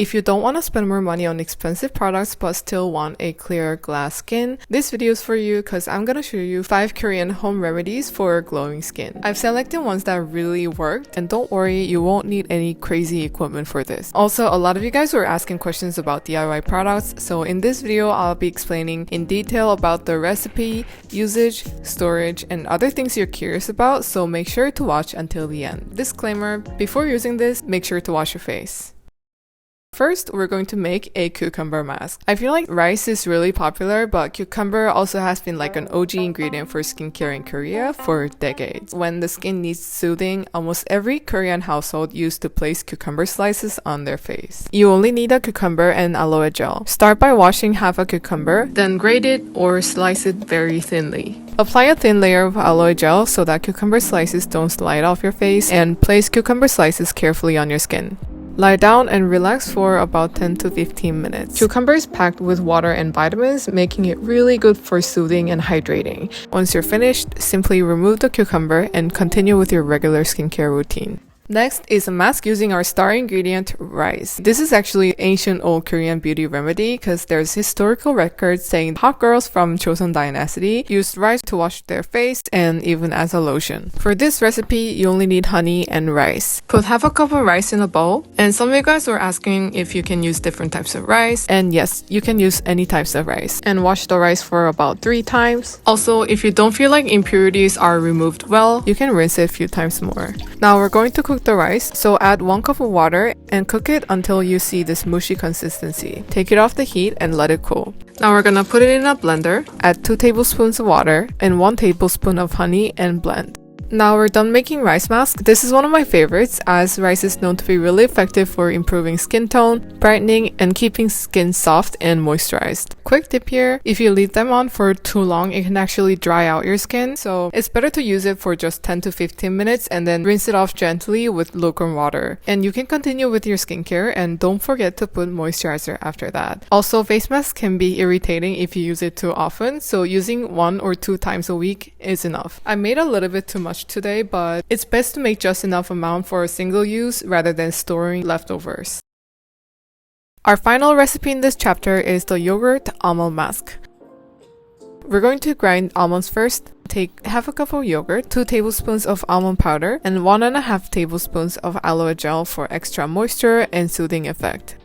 If you don't want to spend more money on expensive products but still want a clear glass skin, this video is for you because I'm gonna show you 5 Korean home remedies for glowing skin. I've selected ones that really worked, and don't worry, you won't need any crazy equipment for this. Also, a lot of you guys were asking questions about DIY products, so in this video I'll be explaining in detail about the recipe, usage, storage, and other things you're curious about, so make sure to watch until the end. Disclaimer, before using this, make sure to wash your face. First, we're going to make a cucumber mask. I feel like rice is really popular, but cucumber also has been like an OG ingredient for skincare in Korea for decades. When the skin needs soothing, almost every Korean household used to place cucumber slices on their face. You only need a cucumber and aloe gel. Start by washing half a cucumber, then grate it or slice it very thinly. Apply a thin layer of aloe gel so that cucumber slices don't slide off your face, and place cucumber slices carefully on your skin. Lie down and relax for about 10 to 15 minutes. Cucumber is packed with water and vitamins, making it really good for soothing and hydrating. Once you're finished, simply remove the cucumber and continue with your regular skincare routine. Next is a mask using our star ingredient, rice. This is actually ancient old Korean beauty remedy because there's historical records saying hot girls from Joseon Dynasty used rice to wash their face and even as a lotion. For this recipe, you only need honey and rice. Put half a cup of rice in a bowl, and some of you guys were asking if you can use different types of rice, and yes, you can use any types of rice. And wash the rice for about 3 times. Also, if you don't feel like impurities are removed well, you can rinse it a few times more. Now we're going to cook the rice, so add 1 cup of water and cook it until you see this mushy consistency. Take it off the heat and let it cool. Now we're gonna put it in a blender, add 2 tablespoons of water and 1 tablespoon of honey and blend. Now we're done making rice mask. This is one of my favorites as rice is known to be really effective for improving skin tone, brightening, and keeping skin soft and moisturized. Quick tip here, if you leave them on for too long, it can actually dry out your skin, so it's better to use it for just 10 to 15 minutes and then rinse it off gently with lukewarm water. And you can continue with your skincare, and don't forget to put moisturizer after that. Also, face masks can be irritating if you use it too often, so using 1 or 2 times a week is enough. I made a little bit too much today, but it's best to make just enough amount for a single use rather than storing leftovers. Our final recipe in this chapter is the yogurt almond mask. We're going to grind almonds first. Take half a cup of yogurt, 2 tablespoons of almond powder, and 1.5 tablespoons of aloe gel for extra moisture and soothing effect.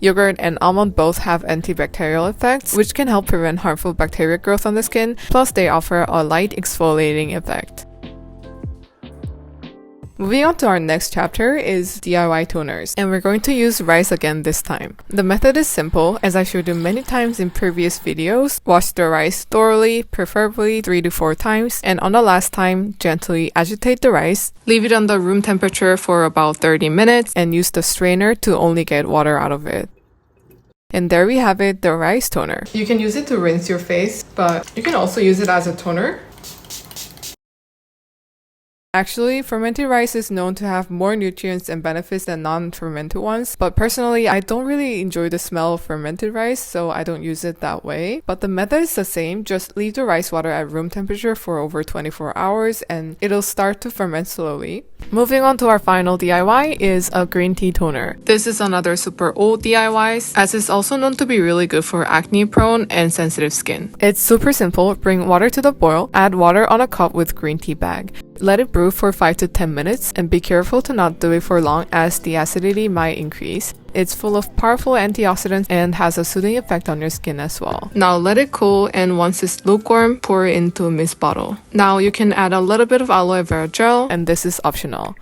Yogurt and almond both have antibacterial effects, which can help prevent harmful bacteria growth on the skin, plus they offer a light exfoliating effect. Moving on to our next chapter is DIY toners, and we're going to use rice again this time. The method is simple, as I showed you many times in previous videos. Wash the rice thoroughly, preferably 3 to 4 times, and on the last time, gently agitate the rice. Leave it under room temperature for about 30 minutes, and use the strainer to only get water out of it. And there we have it, the rice toner. You can use it to rinse your face, but you can also use it as a toner. Actually, fermented rice is known to have more nutrients and benefits than non-fermented ones, but personally, I don't really enjoy the smell of fermented rice, so I don't use it that way. But the method is the same, just leave the rice water at room temperature for over 24 hours and it'll start to ferment slowly. Moving on to our final DIY is a green tea toner. This is another super old DIY, as it's also known to be really good for acne-prone and sensitive skin. It's super simple. Bring water to the boil, add water on a cup with green tea bag. Let it brew for 5 to 10 minutes, and be careful to not do it for long as the acidity might increase. It's full of powerful antioxidants and has a soothing effect on your skin as well. Now let it cool, and once it's lukewarm, pour it into a mist bottle. Now you can add a little bit of aloe vera gel, and this is optional.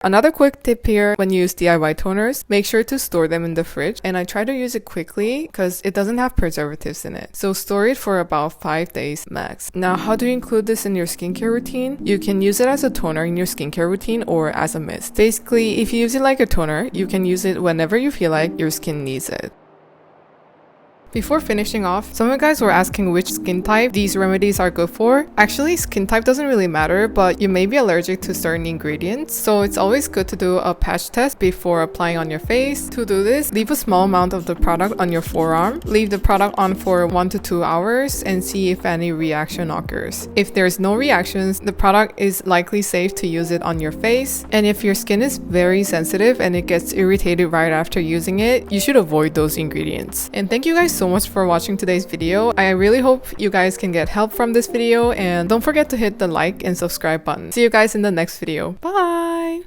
Another quick tip here, when you use DIY toners, make sure to store them in the fridge, and I try to use it quickly because it doesn't have preservatives in it. So store it for about 5 days max. Now, how do you include this in your skincare routine? You can use it as a toner in your skincare routine or as a mist. Basically, if you use it like a toner, you can use it whenever you feel like your skin needs it. Before finishing off, some of you guys were asking which skin type these remedies are good for. Actually, skin type doesn't really matter, but you may be allergic to certain ingredients, so it's always good to do a patch test before applying on your face. To do this, leave a small amount of the product on your forearm, leave the product on for 1 to 2 hours, and see if any reaction occurs. If there's no reactions, the product is likely safe to use it on your face, and if your skin is very sensitive and it gets irritated right after using it, you should avoid those ingredients. And thank you guys so much for watching today's video. I really hope you guys can get help from this video, and don't forget to hit the like and subscribe button. See you guys in the next video. Bye!